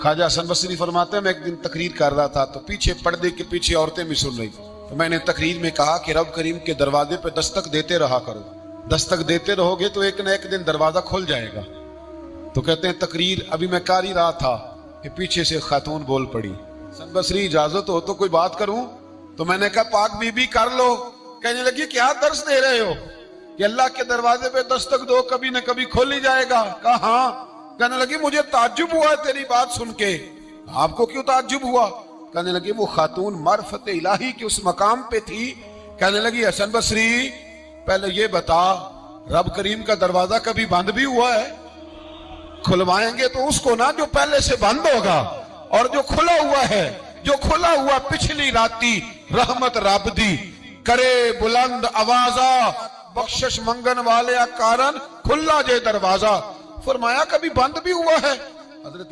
ख्वाजा हसन बसरी फरमाते हैं, मैं एक दिन तकरीर कर रहा था तो पीछे पर्दे के पीछे औरतें भी सुन रही, तो मैंने तकरीर में कहा कि रब करीम के दरवाजे पे दस्तक देते रहा करो, दस्तक देते रहोगे तो एक न एक दिन दरवाजा खुल जाएगा। तो कहते हैं तकरीर अभी मैं कर ही रहा था कि पीछे से खातून बोल पड़ी, हसन बसरी इजाजत हो तो कोई बात करूं? तो मैंने कहा पाक बीबी कर लो। कहने लगी क्या दर्श दे रहे हो कि अल्लाह के दरवाजे पे दस्तक दो कभी न कभी खुल ही जाएगा? कहा हाँ। कहने लगी मुझे ताज्जुब हुआ तेरी बात सुन के। आपको क्यों ताज्जुब हुआ? कहने लगी वो खातून मार्फत इलाही के उस मकाम पे थी। कहने लगी हसन बसरी पहले ये बता, रब करीम का दरवाजा कभी बंद भी हुआ है? खुलवाएंगे तो उसको ना जो पहले से बंद होगा, और जो खुला हुआ है, जो खुला हुआ पिछली राती रहमत रब दी करे बुलंद आवाजा बख्शिश मंगन वाले कारण खुला जे दरवाजा। फरमाया कभी बंद भी हुआ है? हजरत